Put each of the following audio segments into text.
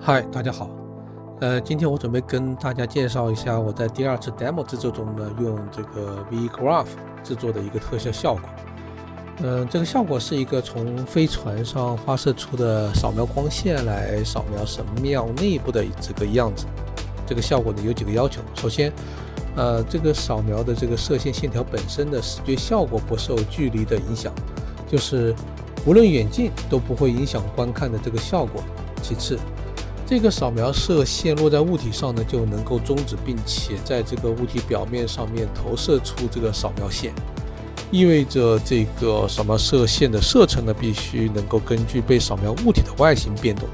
嗨，大家好。今天我准备跟大家介绍一下我在第二次 demo 制作中呢，用这个 vGraph 制作的一个特效效果。这个效果是一个从飞船上发射出的扫描光线来扫描神庙内部的这个样子。这个效果呢有几个要求。首先，这个扫描的这个射线线条本身的视觉效果不受距离的影响，就是无论远近都不会影响观看的这个效果。其次，这个扫描射线落在物体上呢，就能够终止，并且在这个物体表面上面投射出这个扫描线，意味着这个扫描射线的射程呢，必须能够根据被扫描物体的外形变动。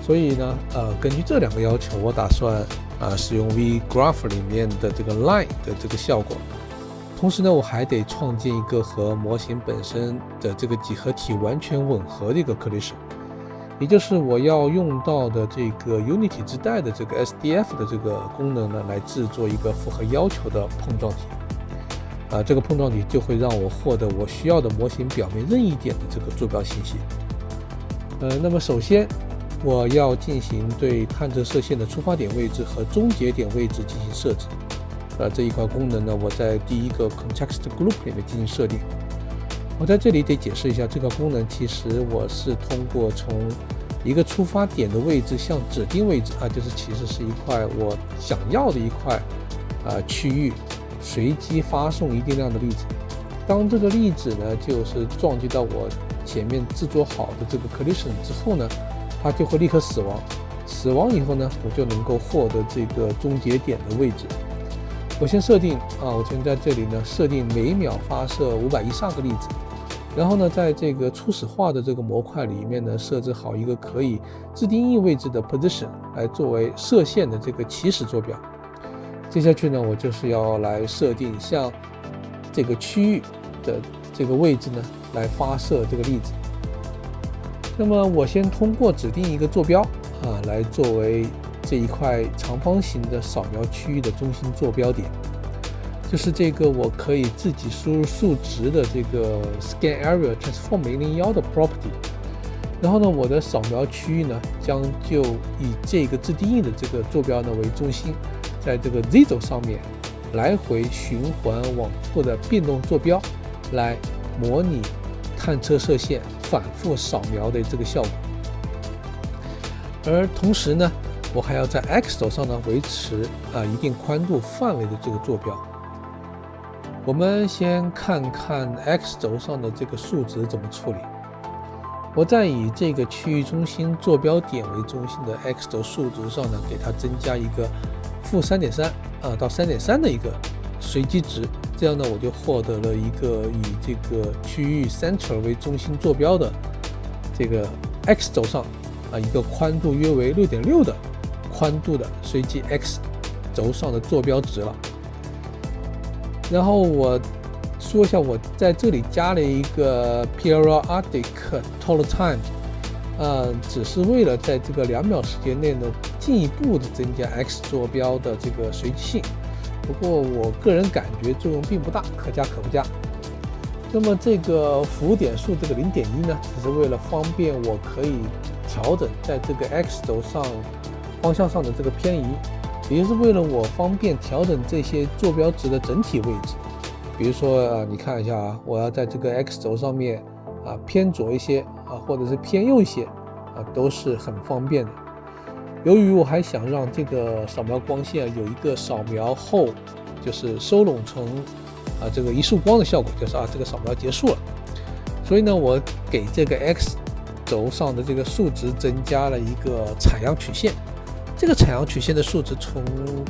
所以呢，根据这两个要求，我打算使用 vGraph 里面的这个 line 的这个效果。同时呢，我还得创建一个和模型本身的这个几何体完全吻合的一个 collision。也就是我要用到的这个 Unity 自带的这个 SDF 的这个功能呢，来制作一个符合要求的碰撞体。这个碰撞体就会让我获得我需要的模型表面任意点的这个坐标信息。那么首先我要进行对探测射线的出发点位置和终结点位置进行设置。这一块功能呢，我在第一个 Context Group 里面进行设定。我在这里得解释一下，这个功能其实我是通过从一个出发点的位置向指定位置就是其实是一块我想要的一块区域，随机发送一定量的粒子。当这个粒子呢就是撞击到我前面制作好的这个 collision 之后呢，它就会立刻死亡。死亡以后呢，我就能够获得这个终结点的位置。我先设定我先在这里呢设定每秒发射513个粒子。然后呢，在这个初始化的这个模块里面呢，设置好一个可以自定义位置的 position 来作为射线的这个起始坐标。接下去呢，我就是要来设定像这个区域的这个位置呢，来发射这个粒子。那么我先通过指定一个坐标来作为这一块长方形的扫描区域的中心坐标点。就是这个我可以自己输入数值的这个 Scan Area Transform 001的 property， 然后呢，我的扫描区域呢将就以这个自定义的这个坐标呢为中心，在这个 Z 轴上面来回循环往复的变动坐标，来模拟探测射线反复扫描的这个效果。而同时呢，我还要在 X 轴上呢维持一定宽度范围的这个坐标。我们先看看 X 轴上的这个数值怎么处理。我在以这个区域中心坐标点为中心的 X 轴数值上呢，给它增加一个-3.3到3.3的一个随机值，这样呢，我就获得了一个以这个区域 center 为中心坐标的这个 X 轴上一个宽度约为6.6的宽度的随机 X 轴上的坐标值了。然后我说一下，我在这里加了一个 periodic total time，只是为了在这个2秒时间内呢，进一步的增加 X 坐标的这个随机性。不过我个人感觉作用并不大，可加可不加。那么这个浮点数这个0.1呢，只是为了方便我可以调整在这个 X 轴上方向上的这个偏移。也就是为了我方便调整这些坐标值的整体位置。比如说你看一下我要在这个 X 轴上面偏左一些或者是偏右一些都是很方便的。由于我还想让这个扫描光线有一个扫描后就是收拢成这个一束光的效果，就是这个扫描结束了。所以呢，我给这个 X 轴上的这个数值增加了一个采样曲线。这个采样曲线的数值从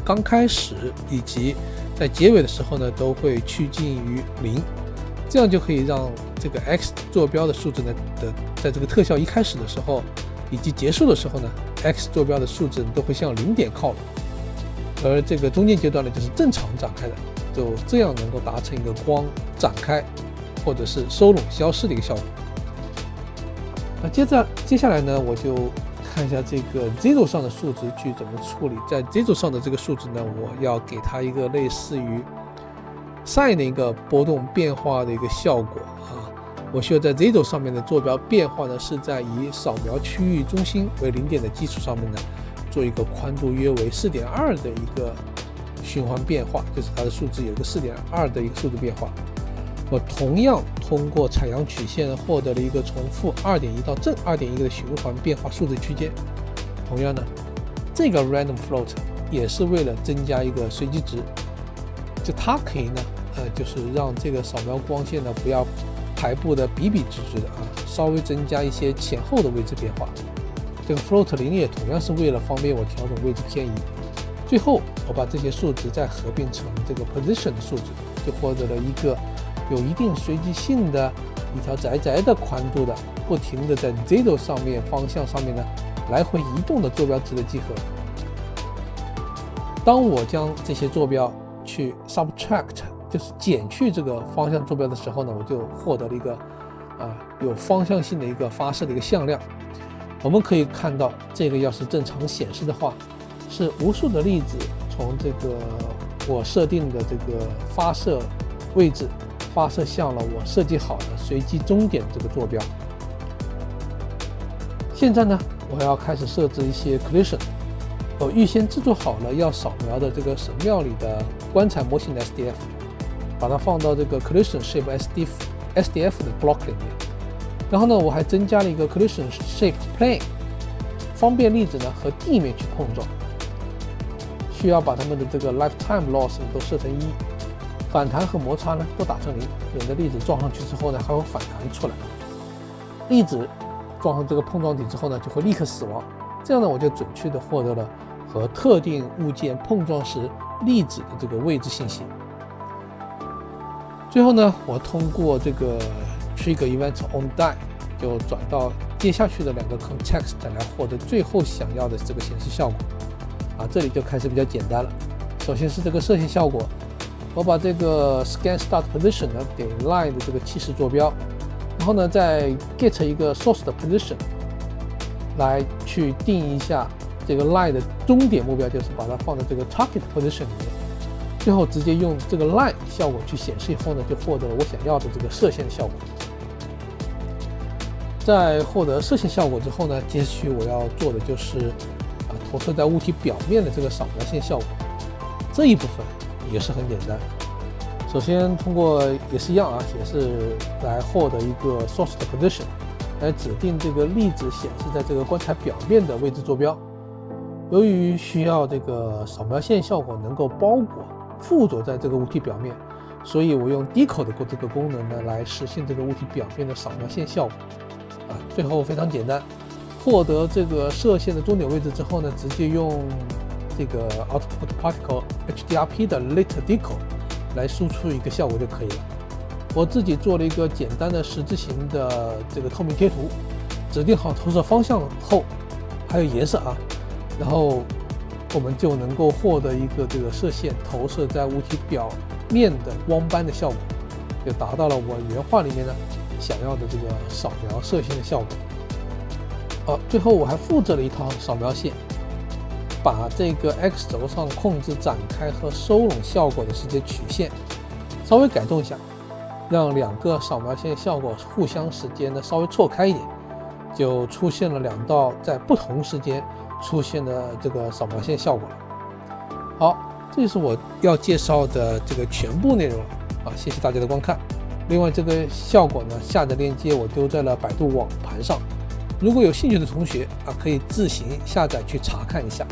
刚开始以及在结尾的时候呢，都会趋近于0，这样就可以让这个 X 坐标的数值呢在这个特效一开始的时候以及结束的时候呢 ，X 坐标的数值都会向0点靠拢，而这个中间阶段呢就是正常展开的，就这样能够达成一个光展开或者是收拢消失的一个效果。接下来呢，我就看一下这个 Z 轴上的数值去怎么处理。在 Z 轴上的这个数值呢，我要给它一个类似于 sin 的一个波动变化的一个效果我需要在 Zito 上面的坐标变化呢，是在以扫描区域中心为0点的基础上面呢，做一个宽度约为 4.2 的一个循环变化，就是它的数值有一个 4.2 的一个数值变化。我同样通过采样曲线获得了一个从负 2.1 到正 2.1 的循环变化数值区间。同样呢，这个 random float 也是为了增加一个随机值，就它可以呢，就是让这个扫描光线呢不要排布的笔笔直直的啊，稍微增加一些前后的位置变化。这个 float 0也同样是为了方便我调整位置偏移。最后我把这些数值再合并成这个 position 的数值，就获得了一个有一定随机性的一条窄窄的宽度的，不停的在 Zito 上面方向上面呢来回移动的坐标值的集合。当我将这些坐标去 subtract， 就是减去这个方向坐标的时候呢，我就获得了一个有方向性的一个发射的一个向量。我们可以看到，这个要是正常显示的话，是无数的粒子从这个我设定的这个发射位置发射向了我设计好的随机终点这个坐标。现在呢，我要开始设置一些 collision。我预先制作好了要扫描的这个神庙里的棺材模型的 SDF， 把它放到这个 collision shape SDF 的 block 里面。然后呢，我还增加了一个 collision shape plane， 方便粒子呢和地面去碰撞。需要把它们的这个 lifetime loss 都设成1，反弹和摩擦呢都打成0，免得粒子撞上去之后呢还会反弹出来。粒子撞上这个碰撞体之后呢就会立刻死亡，这样呢我就准确的获得了和特定物件碰撞时粒子的这个位置信息。最后呢，我通过这个 trigger event on die 就转到接下去的2个 context 来获得最后想要的这个显示效果。这里就开始比较简单了。首先是这个射线效果，我把这个 scan start position 呢给 line 的这个起始坐标，然后呢再 get 一个 source 的 position 来去定一下这个 line 的终点目标，就是把它放在这个 target position 里面。最后直接用这个 line 效果去显示以后呢，就获得了我想要的这个射线效果。在获得射线效果之后呢，接下去我要做的就是投射在物体表面的这个扫描线效果。这一部分也是很简单。首先通过也是一样也是来获得一个 source 的 position， 来指定这个粒子显示在这个棺材表面的位置坐标。由于需要这个扫描线效果能够包裹附着在这个物体表面，所以我用 deco 的这个功能呢来实现这个物体表面的扫描线效果。最后非常简单，获得这个射线的终点位置之后呢，直接用这个 output particle HDRP 的 lit deco 来输出一个效果就可以了。我自己做了一个简单的十字形的这个透明贴图，指定好投射方向后，还有颜色然后我们就能够获得一个这个射线投射在物体表面的光斑的效果，就达到了我原画里面呢想要的这个扫描射线的效果。最后我还复制了一套扫描线，把这个 X 轴上控制展开和收拢效果的时间曲线稍微改动一下，让2个扫描线效果互相时间呢稍微错开一点，就出现了2道在不同时间出现的这个扫描线效果了。好，这就是我要介绍的这个全部内容了谢谢大家的观看。另外这个效果呢，下载链接我丢在了百度网盘上，如果有兴趣的同学可以自行下载去查看一下。